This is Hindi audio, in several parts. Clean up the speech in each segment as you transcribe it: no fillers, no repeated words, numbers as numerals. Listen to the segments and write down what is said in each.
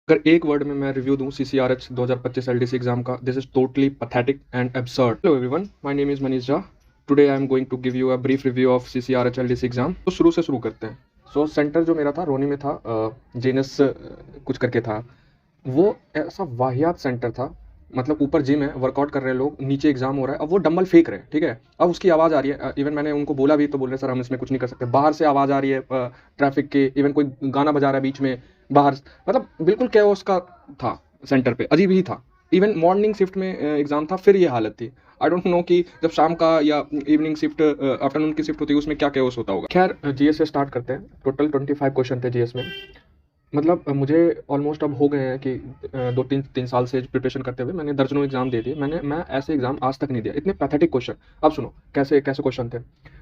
अगर एक वर्ड में मैं रिव्यू दूं CCRH 2025 LDC एग्जाम का, this is totally pathetic and absurd. Hello everyone, my name is Manish Jha. Today I am going to give you a brief review of CCRH LDC exam. तो शुरू से शुरू करते हैं। सो सेंटर जो मेरा था रोनी में था, जेनस कुछ करके था। वो ऐसा वाहियात सेंटर था, मतलब ऊपर जिम है, वर्कआउट कर रहे हैं लोग, नीचे एग्जाम हो रहा है, अब वो डंबल फेंक रहे हैं, ठीक है। अब उसकी आवाज़ आ रही है, इवन मैंने उनको बोला भी तो बोल रहे सर हम इसमें कुछ नहीं कर सकते। बाहर से आवाज़ आ रही है ट्रैफिक की, इवन कोई गाना बजा रहा है बीच में बाहर, मतलब बिल्कुल कैओस का था सेंटर पे, अजीब ही था। इवन मॉर्निंग शिफ्ट में एग्जाम था, फिर ये हालत थी। आई डोंट नो कि जब शाम का या इवनिंग शिफ्ट, आफ्टरनून की शिफ्ट होती है, उसमें क्या कैओस होता होगा। खैर, जीएस से स्टार्ट करते हैं। टोटल 25 क्वेश्चन थे जीएस में। मतलब मुझे ऑलमोस्ट अब हो गए हैं कि 2-3 साल से प्रिपरेशन करते हुए मैंने दर्जनों एग्जाम दे दिए। मैं ऐसे एग्जाम आज तक नहीं दिया, इतने पैथेटिक क्वेश्चन। अब सुनो कैसे कैसे क्वेश्चन थे।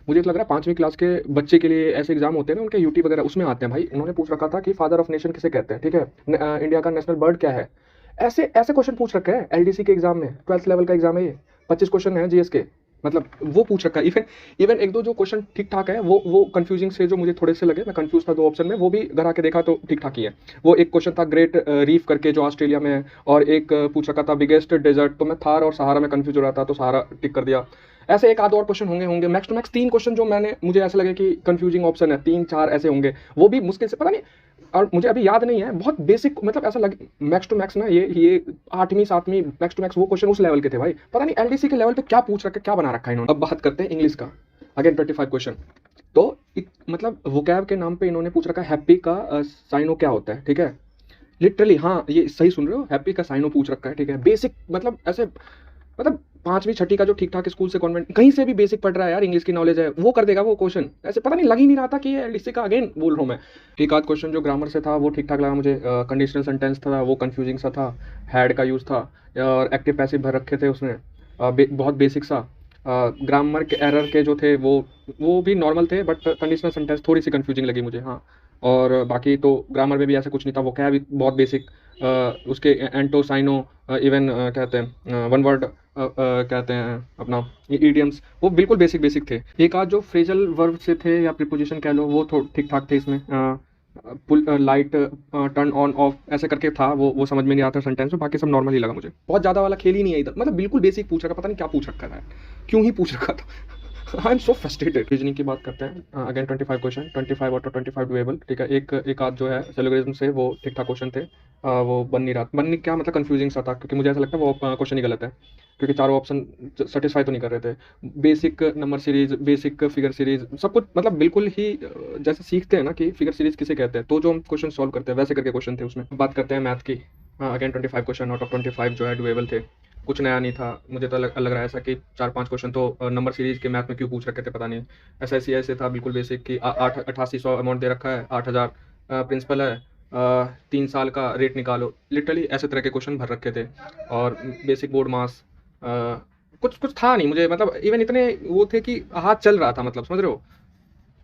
मुझे लग रहा है 5वीं क्लास के बच्चे के लिए ऐसे एग्जाम होते हैं ना, उनके यूटी वगैरह उसमें आते हैं। भाई उन्होंने पूछ रखा था कि फादर ऑफ नेशन किसे कहते हैं, ठीक है। इंडिया का नेशनल बर्ड क्या है। ऐसे ऐसे क्वेश्चन पूछ रखे हैं एलडीसी के एग्जाम में। 12th लेवल का एग्जाम है ये, 25 क्वेश्चन है जीएस के। मतलब वो पूछ रखा है। इवन इवन एक दो जो क्वेश्चन ठीक ठाक है, वो कंफ्यूजिंग से जो मुझे थोड़े से लगे, मैं कंफ्यूज था 2 ऑप्शन में, वो भी घर आके देखा तो ठीक ठाक ही है। वो एक क्वेश्चन था ग्रेट रीफ करके जो ऑस्ट्रेलिया में है, और एक पूछ रखा था बिगेस्ट डेजर्ट, तो मैं थार और सहारा में कंफ्यूज हो रहा था, तो सहारा टिक कर दिया। ऐसे एक आध और क्वेश्चन होंगे होंगे मैक्स टू मैक्स 3 क्वेश्चन जो मैंने, मुझे ऐसा लगे कि कंफ्यूजिंग ऑप्शन है, 3-4 ऐसे होंगे। वो भी मुश्किल से, पता नहीं, और मुझे अभी याद नहीं है, बहुत बेसिक, मतलब ऐसा लगे मैक्स टू मैक्स ना, ये 8वीं 7वीं मैक्स टू मैक्स वो क्वेश्चन उस लेवल के थे भाई। पता नहीं एलडीसी के लेवल पे क्या पूछ रखा है, क्या बना रखा है इन्होंने। अब बात करते हैं इंग्लिश का। Again 25 question. तो मतलब वोकैब के नाम पे इन्होंने पूछ रखा है हैप्पी का साइनो क्या होता है, ठीक है। लिटरली, हाँ ये सही सुन रहे हो, हैप्पी का साइनो पूछ रखा है, ठीक है। बेसिक, मतलब ऐसे, मतलब 5वीं 6ठी का जो ठीक ठाक स्कूल से कॉन्वेंट कहीं से भी बेसिक पढ़ रहा है यार, इंग्लिश की नॉलेज है, वो कर देगा वो क्वेश्चन। ऐसे पता नहीं, लग ही नहीं रहा था कि ये एलडीसी का, अगेन बोल रहा हूँ मैं। एक आध क्वेश्चन जो ग्रामर से था वो ठीक ठाक लगा मुझे। कंडीशनल सेंटेंस था वो कंफ्यूजिंग सा था, हैड का यूज़ था, और एक्टिव पैसिव भर रखे थे उसने। बहुत बेसिक सा। ग्रामर के एरर के जो थे वो भी नॉर्मल थे, बट कंडीशनल सेंटेंस थोड़ी सी कंफ्यूजिंग लगी मुझे, हाँ। और बाकी तो ग्रामर में भी ऐसा कुछ नहीं था, वो क्या भी बहुत बेसिक। उसके एंटो साइनो, इवन कहते हैं वन वर्ड, कहते हैं अपना ईडियम्स, वो बिल्कुल बेसिक बेसिक थे। एक आध जो फ्रेजल वर्ब से थे या प्रीपोजिशन कह लो, वो ठीक ठाक थे इसमें। पुल लाइट, टर्न ऑन ऑफ, ऐसे करके था, वो समझ में नहीं आता सेंटेंस में। बाकी सब नॉर्मल ही लगा मुझे, बहुत ज़्यादा वाला खेल ही नहीं है इधर, मतलब बिल्कुल बेसिक पूछ रखा, पता नहीं क्या पूछ रखा था, क्यों ही पूछ रखा था। I am so frustrated. Reasoning की बात करते हैं। Again 25 question, 25 out of 25 doable, ठीक है। एक आध जो है सिलोगिज्म से, वो ठीक ठाक क्वेश्चन थे। वो बन नहीं क्या, मतलब कंफ्यूजिंग सा था, क्योंकि मुझे ऐसा लगता है वो क्वेश्चन ही गलत है, क्योंकि चारों ऑप्शन सेटिस्फाई तो नहीं कर रहे थे। Basic number series, basic figure series, सब कुछ मतलब बिल्कुल ही जैसे सीखते हैं ना कि फिगर सीरीज किसे कहते हैं, तो जो हम क्वेश्चन सॉल्व करते हैं वैसे करके क्वेश्चन थे उसमें। बात करते हैं मैथ की। अगेन 25 क्वेश्चन आउट ऑफ 25 जो है डुएबल थे। कुछ नया नहीं था, मुझे तो लग रहा है ऐसा कि 4-5 क्वेश्चन तो नंबर सीरीज के मैथ में क्यों पूछ रखे थे पता नहीं। ऐसा ऐसे था बिल्कुल बेसिक कि 8800 अमाउंट दे रखा है, 8000 प्रिंसिपल है, 3 साल का रेट निकालो, लिटरली ऐसे तरह के क्वेश्चन भर रखे थे। और बेसिक बोर्ड मास, कुछ कुछ था नहीं मुझे, मतलब इवन इतने वो थे कि हाथ चल रहा था, मतलब समझ रहे हो।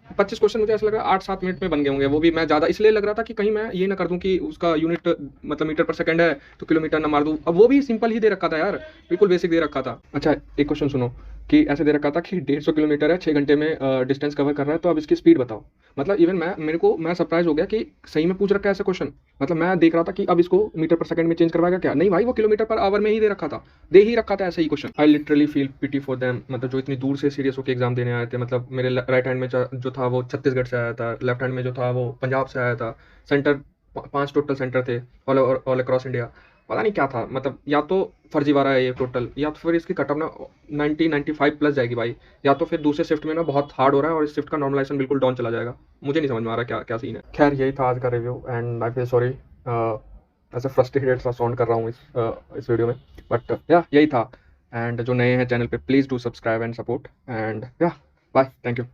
25 क्वेश्चन मुझे ऐसा लग रहा है 8-7 मिनट में बन गए होंगे, वो भी मैं ज़्यादा इसलिए लग रहा था कि कहीं मैं ये ना कर दूं कि उसका यूनिट, मतलब मीटर पर सेकंड है तो किलोमीटर ना मार दूं। अब वो भी सिंपल ही दे रखा था यार, बिल्कुल बेसिक दे रखा था। अच्छा, एक क्वेश्चन सुनो कि ऐसे दे रखा था कि 150 किलोमीटर है, 6 घंटे में डिस्टेंस कवर कर रहा है, तो अब इसकी स्पीड बताओ। मतलब इवन मैं सरप्राइज हो गया कि सही में पूछ रखा है ऐसा क्वेश्चन। मतलब मैं देख रहा था कि अब इसको मीटर पर सेकंड में चेंज करवाएगा क्या, नहीं भाई, वो किलोमीटर पर आवर में ही दे रखा था, दे ही रखा था ऐसे ही question. I literally feel pity for them, मतलब जो इतनी दूर से सीरियस होकर एग्जाम देने आए थे। मतलब मेरे राइट हैंड में जो था वो छत्तीसगढ़ से आया था, लेफ्ट हैंड में जो था वो पंजाब से आया था। सेंटर 5 टोटल सेंटर थे ऑल अक्रॉस इंडिया। पता नहीं क्या था, मतलब या तो फर्जीवाड़ा है ये टोटल, या तो फिर इसकी कटअप ना 90-95 प्लस जाएगी भाई, या तो फिर दूसरे शिफ्ट में ना बहुत हार्ड हो रहा है और इस शिफ्ट का नॉर्मलाइजेशन बिल्कुल डाउन चला जाएगा। मुझे नहीं समझ में आ रहा क्या क्या सीन है। खैर यही था आज का review, and I feel sorry ऐसे फ्रस्ट्रेटेड सा साउंड कर रहा हूँ इस वीडियो में, बट या यही था। एंड जो नए हैं चैनल पे, please do subscribe and support, and या बाय, थैंक यू।